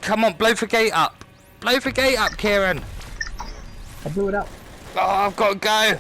Come on, blow the gate up. Blow the gate up, Kieran. I blew it up. Oh, I've got to go.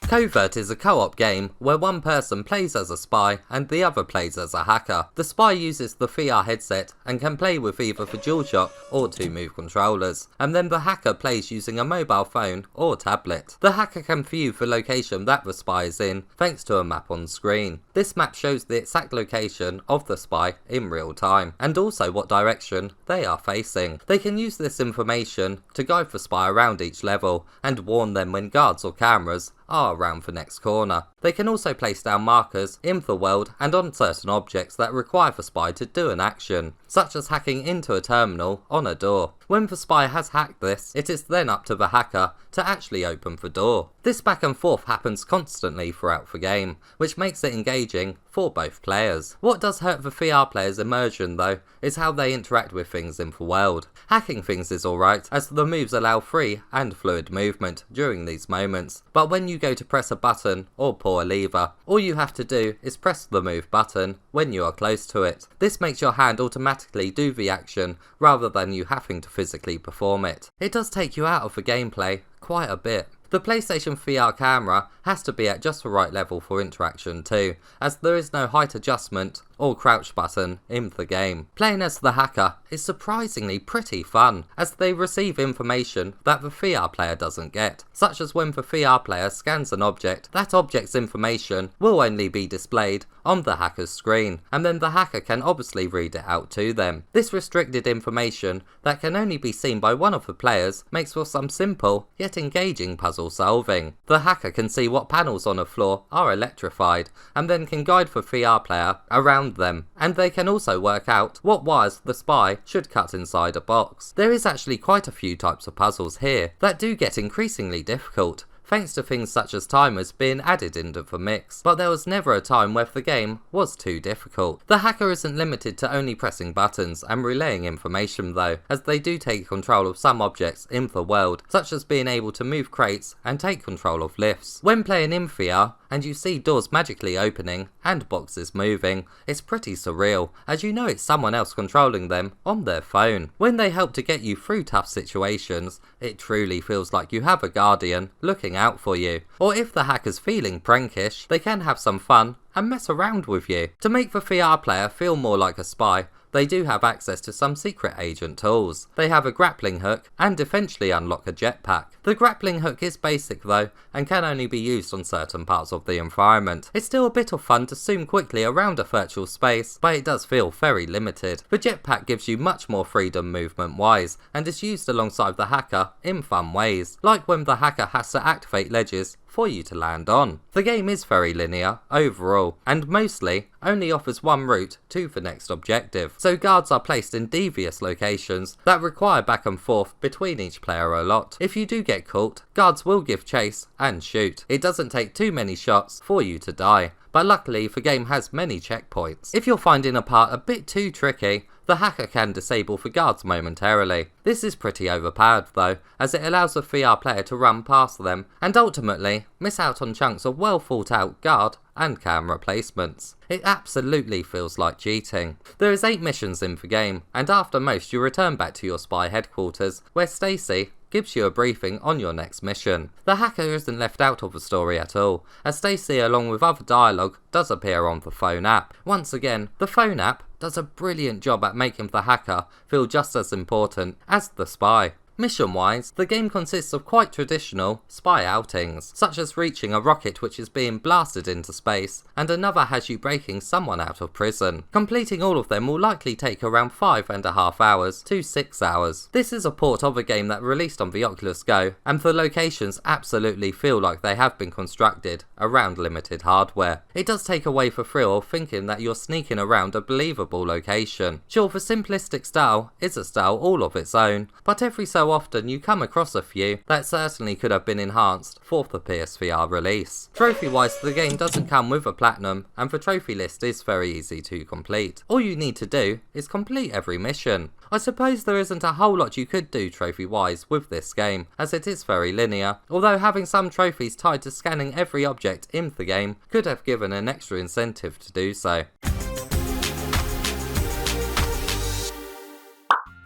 Covert is a co-op game where one person plays as a spy and the other plays as a hacker. The spy uses the VR headset and can play with either the DualShock or 2-move controllers, and then the hacker plays using a mobile phone or tablet. The hacker can view the location that the spy is in thanks to a map on screen. This map shows the exact location of the spy in real time, and also what direction they are facing. They can use this information to guide the spy around each level and warn them when guards or cameras are around the next corner. They can also place down markers in the world and on certain objects that require the spy to do an action, such as hacking into a terminal on a door. When the spy has hacked this, it is then up to the hacker to actually open the door. This back and forth happens constantly throughout the game, which makes it engaging for both players. What does hurt the VR players' immersion though, is how they interact with things in the world. Hacking things is alright, as the moves allow free and fluid movement during these moments, but when you go to press a button or pull a lever, all you have to do is press the move button when you are close to it. This makes your hand automatically do the action rather than you having to physically perform it. It does take you out of the gameplay quite a bit. The PlayStation VR camera has to be at just the right level for interaction too, as there is no height adjustment or crouch button in the game. Playing as the hacker is surprisingly pretty fun, as they receive information that the VR player doesn't get, such as when the VR player scans an object, that object's information will only be displayed on the hacker's screen, and then the hacker can obviously read it out to them. This restricted information that can only be seen by one of the players makes for some simple yet engaging puzzle solving. The hacker can see what panels on a floor are electrified, and then can guide the VR player around them, and they can also work out what wires the spy should cut inside a box. There is actually quite a few types of puzzles here that do get increasingly difficult, thanks to things such as timers being added into the mix, but there was never a time where the game was too difficult. The hacker isn't limited to only pressing buttons and relaying information though, as they do take control of some objects in the world, such as being able to move crates and take control of lifts. When playing in VR, and you see doors magically opening and boxes moving, it's pretty surreal, as you know it's someone else controlling them on their phone. When they help to get you through tough situations, it truly feels like you have a guardian looking out for you. Or if the hacker's feeling prankish, they can have some fun and mess around with you. To make the VR player feel more like a spy, they do have access to some secret agent tools. They have a grappling hook and eventually unlock a jetpack. The grappling hook is basic though, and can only be used on certain parts of the environment. It's still a bit of fun to zoom quickly around a virtual space, but it does feel very limited. The jetpack gives you much more freedom movement wise, and is used alongside the hacker in fun ways, like when the hacker has to activate ledges for you to land on. The game is very linear overall, and mostly only offers one route to the next objective, so guards are placed in devious locations that require back and forth between each player a lot. If you do get caught, guards will give chase and shoot. It doesn't take too many shots for you to die, but luckily the game has many checkpoints. If you're finding a part a bit too tricky, the hacker can disable the guards momentarily. This is pretty overpowered though, as it allows the VR player to run past them and ultimately miss out on chunks of well thought out guard and camera placements. It absolutely feels like cheating. There is 8 missions in the game, and after most you return back to your spy headquarters, where Stacy gives you a briefing on your next mission. The hacker isn't left out of the story at all, as Stacy along with other dialogue does appear on the phone app. Once again, the phone app does a brilliant job at making the hacker feel just as important as the spy. Mission-wise, the game consists of quite traditional spy outings, such as reaching a rocket which is being blasted into space, and another has you breaking someone out of prison. Completing all of them will likely take around 5.5 hours to 6 hours. This is a port of a game that released on the Oculus Go, and the locations absolutely feel like they have been constructed around limited hardware. It does take away the thrill of thinking that you're sneaking around a believable location. Sure, the simplistic style is a style all of its own, but every so often you come across a few that certainly could have been enhanced for the PSVR release. Trophy wise, the game doesn't come with a platinum, and the trophy list is very easy to complete. All you need to do is complete every mission. I suppose there isn't a whole lot you could do trophy wise with this game, as it is very linear, although having some trophies tied to scanning every object in the game could have given an extra incentive to do so.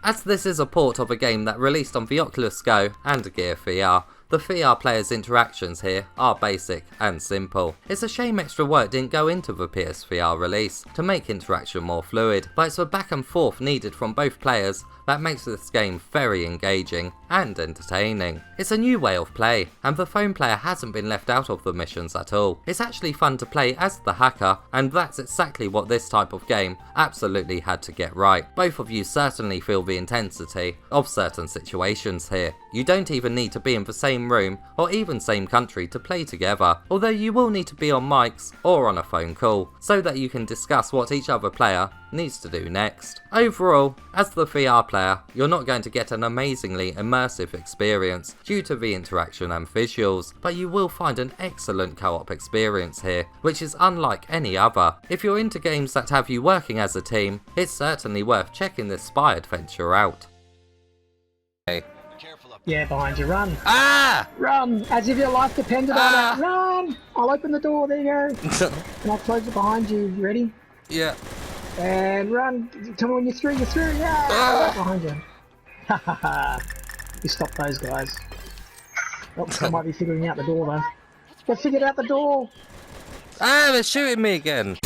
As this is a port of a game that released on the Oculus Go and Gear VR, the VR players' interactions here are basic and simple. It's a shame extra work didn't go into the PSVR release to make interaction more fluid, but it's the back and forth needed from both players that makes this game very engaging and entertaining. It's a new way of play, and the phone player hasn't been left out of the missions at all. It's actually fun to play as the hacker, and that's exactly what this type of game absolutely had to get right. Both of you certainly feel the intensity of certain situations here. You don't even need to be in the same room or even same country to play together, although you will need to be on mics or on a phone call so that you can discuss what each other player needs to do next. Overall, as the VR player, you're not going to get an amazingly immersive experience due to the interaction and visuals, but you will find an excellent co-op experience here, which is unlike any other. If you're into games that have you working as a team, it's certainly worth checking this spy adventure out. Yeah, behind you. Run. Ah! Run! As if your life depended on it. Run! I'll open the door. There you go. And I'll close it behind you. You ready? Yeah. And run. Tell me when you're through. You're through. Yeah! Right behind you. Ha ha ha. You stop those guys. Oh, I might be figuring out the door though. They figured out the door. Ah, they're shooting me again.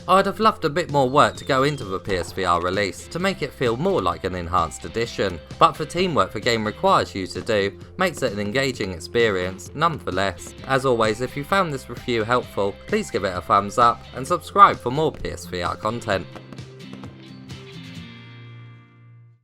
I'd have loved a bit more work to go into the PSVR release to make it feel more like an enhanced edition, but the teamwork the game requires you to do makes it an engaging experience nonetheless. As always, if you found this review helpful, please give it a thumbs up and subscribe for more PSVR content.